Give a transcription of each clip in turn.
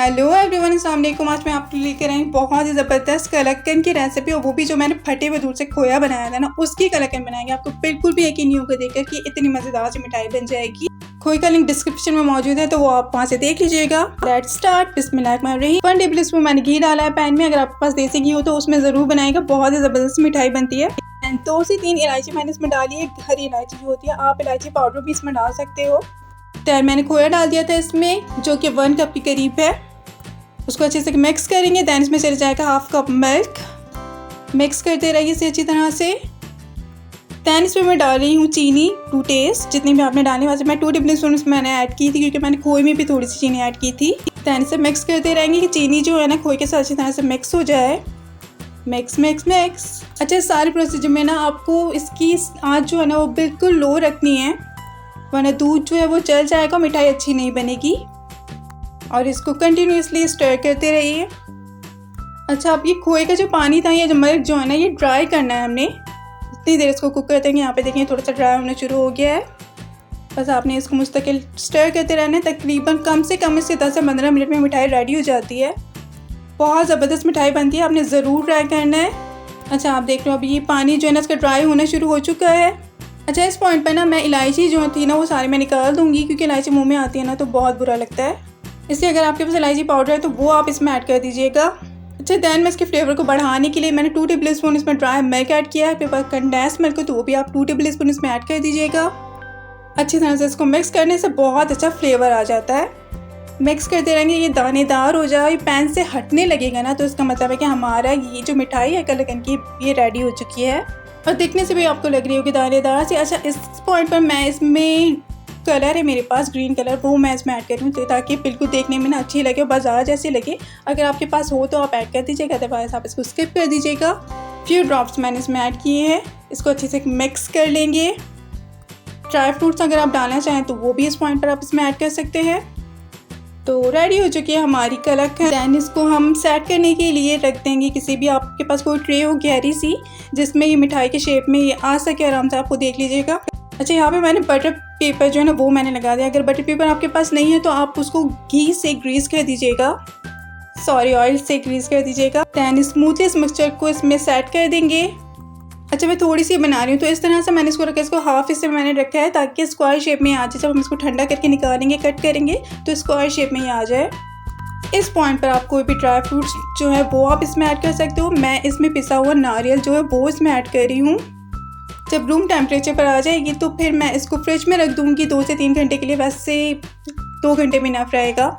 Hello everyone, अस्सलाम वालेकुम। आज मैं आपके लिए लेकर आई बहुत ही ज़बरदस्त कलाकंद की रेसिपी, और वो भी जो मैंने फटे हुए दूध से खोया बनाया था ना, उसकी कलाकंद बनाएंगे। आपको बिल्कुल भी यकीन नहीं होगा देखकर कि इतनी मज़ेदार सी मिठाई बन जाएगी। खोए का लिंक डिस्क्रिप्शन में मौजूद है, तो वो आप वहाँ से देख लीजिएगा। Let's start. बिस्मिल्लाहिर्रहमानिर्रहीम। 1 टेबलस्पून मैंने घी डाला है पैन में। अगर आपके पास देसी घी हो तो उसमें ज़रूर बनाएगा, बहुत ही ज़बरदस्त मिठाई बनती है। 2 से 3 इलायची मैंने इसमें डाली है, हरी इलायची जो होती है। आप इलायची पाउडर भी इसमें डाल सकते हो। तो मैंने खोया डाल दिया था इसमें, जो कि 1 कप के करीब है। उसको अच्छे से मिक्स करेंगे। दैन इसमें चले जाएगा 1/2 कप मिल्क। मिक्स करते रहिए इसे अच्छी तरह से। दैन इसमें मैं डाल रही हूँ चीनी टू टेस्ट, जितनी भी आपने डालनी। वैसे मैं 2 टेबलस्पून इसमें मैंने ऐड की थी, क्योंकि मैंने खोए में भी थोड़ी सी चीनी ऐड की थी। दैन इसे मिक्स करते रहेंगे कि चीनी जो है ना खोए के साथ अच्छी तरह से मिक्स हो जाए। Mix mix mix. अच्छा, सारे प्रोसीजर में ना आपको इसकी आँच जो है ना वो बिल्कुल लो रखनी है, वरना दूध जो है वो जल जाएगा, मिठाई अच्छी नहीं बनेगी। और इसको कंटिन्यूसली स्टर करते रहिए। अच्छा, अब ये खोए का जो पानी था, ये जो मिल्क जो है ना, ये ड्राई करना है हमने। इतनी देर इसको कुक करते हैं। यहाँ पे देखिए थोड़ा सा ड्राई होना शुरू हो गया है। बस आपने इसको मुस्तकिल स्टर करते रहना है। तकरीबन कम से कम इससे 10 से 15 मिनट में मिठाई रेडी हो जाती है। बहुत ज़बरदस्त मिठाई बनती है, आपने ज़रूर ट्राई करना है। अच्छा, आप देख रहे हो अभी ये पानी जो है ना इसका ड्राई होना शुरू हो चुका है। अच्छा, इस पॉइंट पर ना मैं इलायची जो थी ना वो सारी मैं निकाल दूँगी, क्योंकि इलायची मुँह में आती है ना तो बहुत बुरा लगता है। इसलिए अगर आपके पास इलायची पाउडर है तो वो आप इसमें ऐड कर दीजिएगा। अच्छा, दैन मैं इसके फ्लेवर को बढ़ाने के लिए मैंने 2 टेबलस्पून इसमें ड्राई मिल्क ऐड किया है। आपके पास कंडेंस मिल्क है तो वो भी आप 2 टेबलस्पून इसमें ऐड कर दीजिएगा। अच्छी तरह से इसको मिक्स करने से बहुत अच्छा फ्लेवर आ जाता है। मिक्स करते रहेंगे, ये दानेदार हो जाए, पैन से हटने लगेगा ना, तो इसका मतलब है कि हमारा ये जो मिठाई है कलाकंद की, ये रेडी हो चुकी है। और दिखने से भी आपको लग रही होगी दानेदार सी। अच्छा, इस पॉइंट पर मैं इसमें कलर है मेरे पास ग्रीन कलर, वो मैं इसमें ऐड कर रही हूँ, ताकि बिल्कुल देखने में ना अच्छी लगे और बाजार जैसी लगे। अगर आपके पास हो तो आप ऐड कर दीजिएगा, अदरवाइज आप इसको स्किप कर दीजिएगा। फ्यू ड्रॉप्स मैंने इसमें ऐड किए हैं। इसको अच्छे से मिक्स कर लेंगे। ड्राई फ्रूट्स अगर आप डालना चाहें तो वो भी इस पॉइंट पर आप इसमें ऐड कर सकते हैं। तो रेडी हो चुकी है हमारी कलाकंद। दैन इसको हम सेट करने के लिए रख देंगे किसी भी, आपके पास कोई ट्रे हो गहरी सी, जिसमें ये मिठाई के शेप में ये आ सके आराम से, आपको देख लीजिएगा। अच्छा, यहाँ पे मैंने बटर पेपर जो है ना वो मैंने लगा दिया। अगर बटर पेपर आपके पास नहीं है तो आप उसको घी से ग्रीस कर दीजिएगा, ऑयल से ग्रीस कर दीजिएगा। दैन स्मूथली इस मिक्सचर को इसमें सेट कर देंगे। अच्छा, मैं थोड़ी सी बना रही हूँ तो इस तरह से मैंने इसको रखा है। इसको हाफ हिस्से में मैंने रखा है ताकि स्क्वायर शेप में आ जाए। जब हम इसको ठंडा करके निकालेंगे, कट करेंगे, तो स्क्वायर शेप में ही आ जाए। इस पॉइंट पर आप कोई भी ड्राई फ्रूट्स जो है वो आप इसमें ऐड कर सकते हो। मैं इसमें पिसा हुआ नारियल जो है वो इसमें ऐड कर रही हूँ। जब रूम टेम्परेचर पर आ जाएगी तो फिर मैं इसको फ्रिज में रख दूँगी 2 से 3 घंटे के लिए। वैसे 2 घंटे में इनफ रहेगा।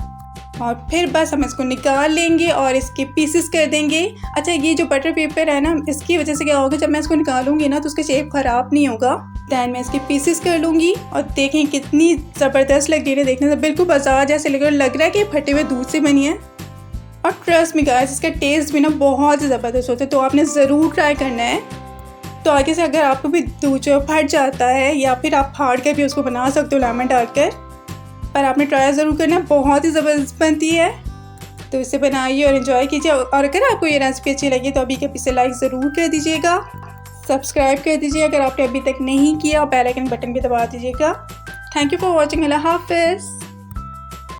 और फिर बस हम इसको निकाल लेंगे और इसके पीसेस कर देंगे। अच्छा, ये जो बटर पेपर है ना, इसकी वजह से क्या होगा, जब मैं इसको निकालूंगी ना तो उसका शेप ख़राब नहीं होगा। दैन मैं इसके पीसेस कर लूँगी और देखें कितनी ज़बरदस्त लग रही है। देखने से बिल्कुल बाजार जैसे लग रहा है कि फटे हुए दूध से बनी है। और ट्रस्ट में गाइस, इसका टेस्ट भी ना बहुत ज़बरदस्त होता है, तो आपने ज़रूर ट्राई करना है। तो आगे से अगर आपको भी दूध जो फट जाता है, या फिर आप फाड़ कर भी उसको बना सकते हो लेमन डालकर, पर आपने ट्राई ज़रूर करना है, बहुत ही ज़बरदस्त बनती है। तो इसे बनाइए और एंजॉय कीजिए। और अगर आपको ये रेसिपी अच्छी लगी तो अभी के पीछे लाइक ज़रूर कर दीजिएगा, सब्सक्राइब कर दीजिए अगर आपने अभी तक नहीं किया, बेल आइकन बटन भी दबा दीजिएगा। Thank you for watching. अल्लाह हाफ़िज़।